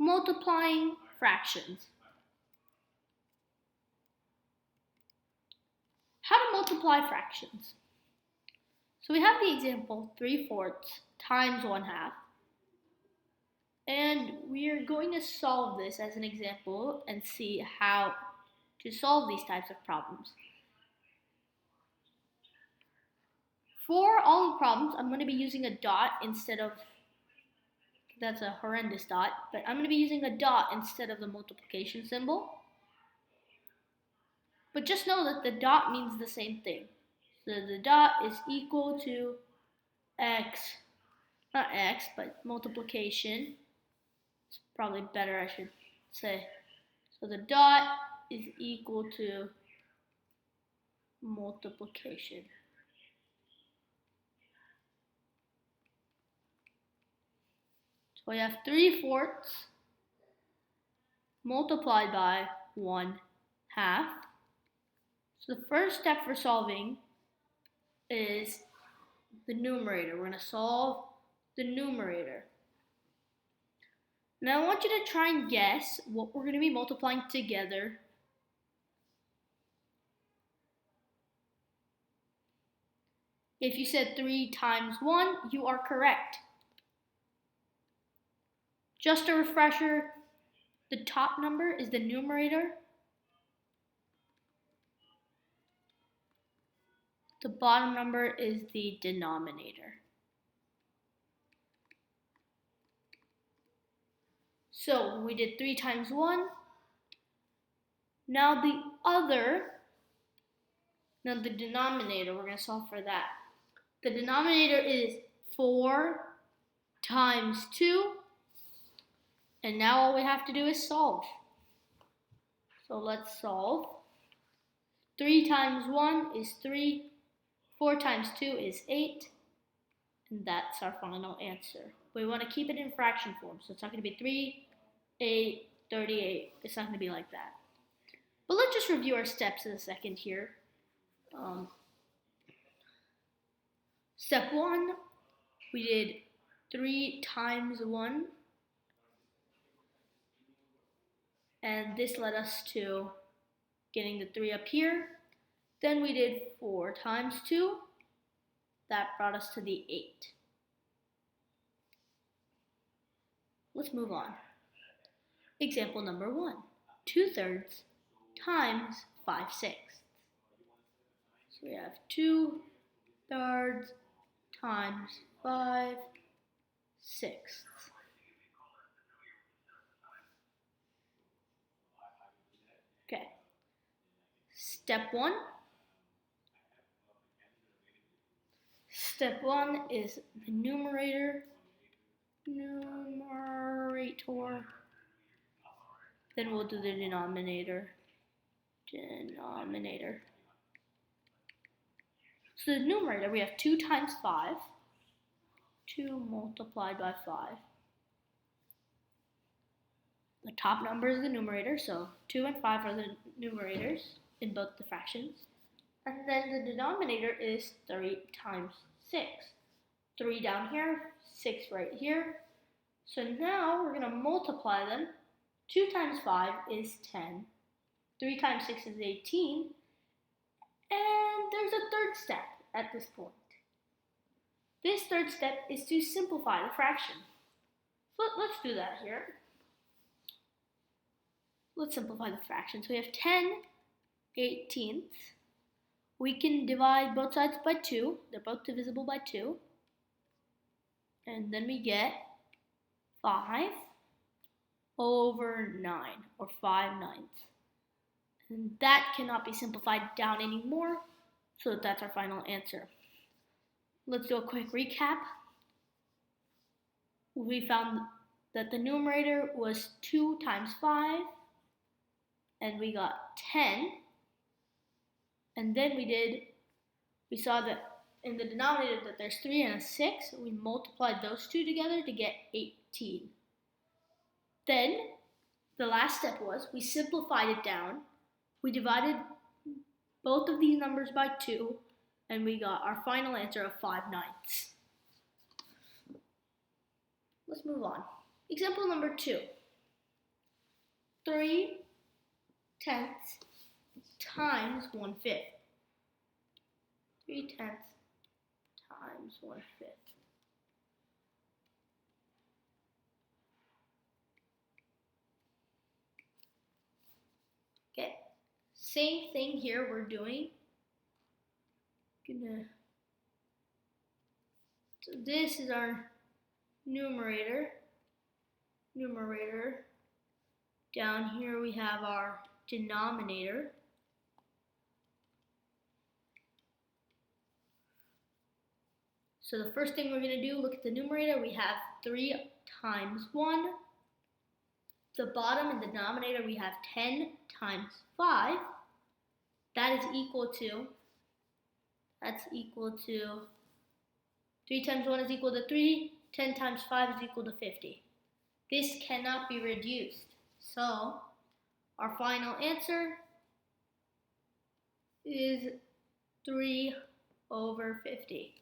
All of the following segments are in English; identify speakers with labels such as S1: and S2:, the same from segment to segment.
S1: Multiplying fractions. How to multiply fractions. So we have the example 3/4 times 1/2. And we are going to solve this as an example and see how to solve these types of problems. For all the problems, I'm going to be using a dot instead of, that's a horrendous dot, but I'm going to be using a dot instead of the multiplication symbol. But just know that the dot means the same thing. So the dot is equal to x, not x, but multiplication. It's probably better, I should say. So the dot is equal to multiplication. So we have 3/4 multiplied by 1/2. So the first step for solving is the numerator. We're going to solve the numerator. Now I want you to try and guess what we're going to be multiplying together. If you said 3 times 1, you are correct. Just a refresher, the top number is the numerator. The bottom number is the denominator. So we did 3 times 1. Now the denominator, we're going to solve for that. The denominator is 4 times 2. And now all we have to do is solve. So let's solve. 3 times 1 is 3. 4 times 2 is 8. And that's our final answer. We want to keep it in fraction form. So it's not going to be 3, 8, 38. It's not going to be like that. But let's just review our steps in a second here. Step 1, we did 3 times 1. And this led us to getting the 3 up here. Then we did 4 times 2. That brought us to the 8. Let's move on. Example number 1. 2/3 times 5/6. So we have 2/3 times 5/6. Okay. Step 1. Step 1 is the numerator. Then we'll do the denominator. So the numerator, we have 2 times 5. 2 multiplied by 5. The top number is the numerator, so 2 and 5 are the numerators in both the fractions. And then the denominator is 3 times 6. 3 down here, 6 right here. So now we're going to multiply them. 2 times 5 is 10. 3 times 6 is 18. And there's a third step at this point. This third step is to simplify the fraction. So let's do that here. Let's simplify the fraction. So we have 10/18. We can divide both sides by 2. They're both divisible by 2. And then we get 5/9, or 5/9. And that cannot be simplified down anymore, so that's our final answer. Let's do a quick recap. We found that the numerator was 2 times 5, and we got 10. And then we saw that in the denominator that there's 3 and a 6. We multiplied those two together to get 18. Then the last step was we simplified it down. We divided both of these numbers by 2, and we got our final answer of 5/9. Let's move on. Example number 2. 3/10 times 1/5. 3/10 times 1/5. Okay, same thing here we're doing. So this is our numerator. Down here we have our denominator. So the first thing we're going to do, look at the numerator. We have 3 times 1. The bottom and the denominator, we have 10 times 5. That is equal to, that's equal to 3 times 1 is equal to 3. 10 times 5 is equal to 50. This cannot be reduced. So our final answer is 3/50.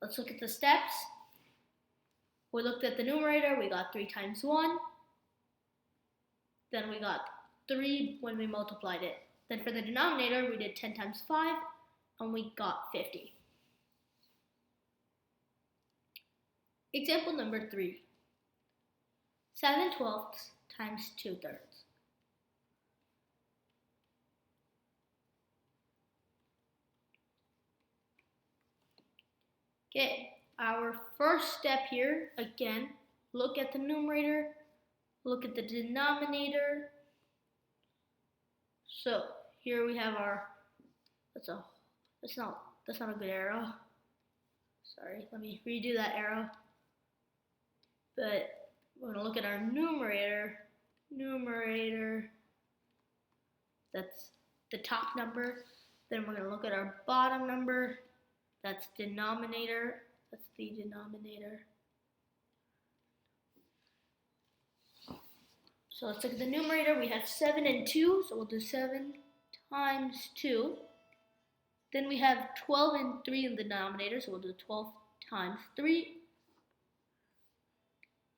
S1: Let's look at the steps. We looked at the numerator, we got 3 times 1. Then we got 3 when we multiplied it. Then for the denominator, we did 10 times 5, and we got 50. Example number 3. 7/12 times 2/3. Okay, our first step here, again, look at the numerator, look at the denominator. So here we have our, that's not a good arrow. Sorry, let me redo that arrow. But we're gonna look at our numerator, that's the top number. Then we're gonna look at our bottom number, that's denominator, that's the denominator. So let's look at the numerator. We have 7 and 2, so we'll do 7 times 2. Then we have 12 and 3 in the denominator, so we'll do 12 times 3.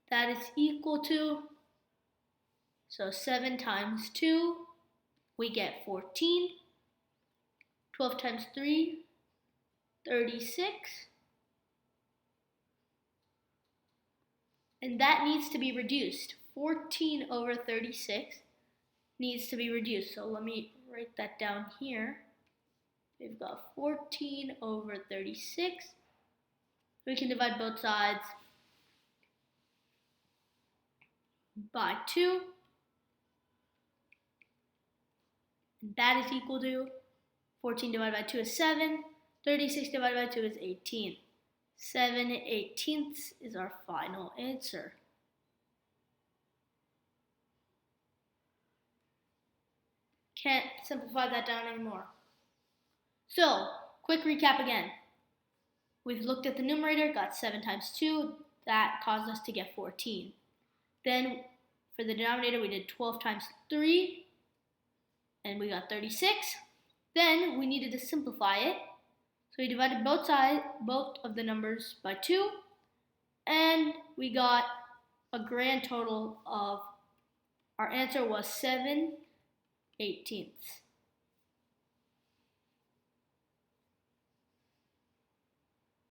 S1: That is equal to, so 7 times 2, we get 14. 12 times 3, 36. And that needs to be reduced. 14/36 needs to be reduced. So let me write that down here. We've got 14/36. We can divide both sides by 2. And that is equal to 14 divided by 2 is 7. 36 divided by 2 is 18. 7/18 is our final answer. Can't simplify that down anymore. So, quick recap again. We've looked at the numerator, got 7 times 2. That caused us to get 14. Then, for the denominator, we did 12 times 3. And we got 36. Then, we needed to simplify it. So we divided both of the numbers by 2. And we got a grand total of, our answer was 7/18.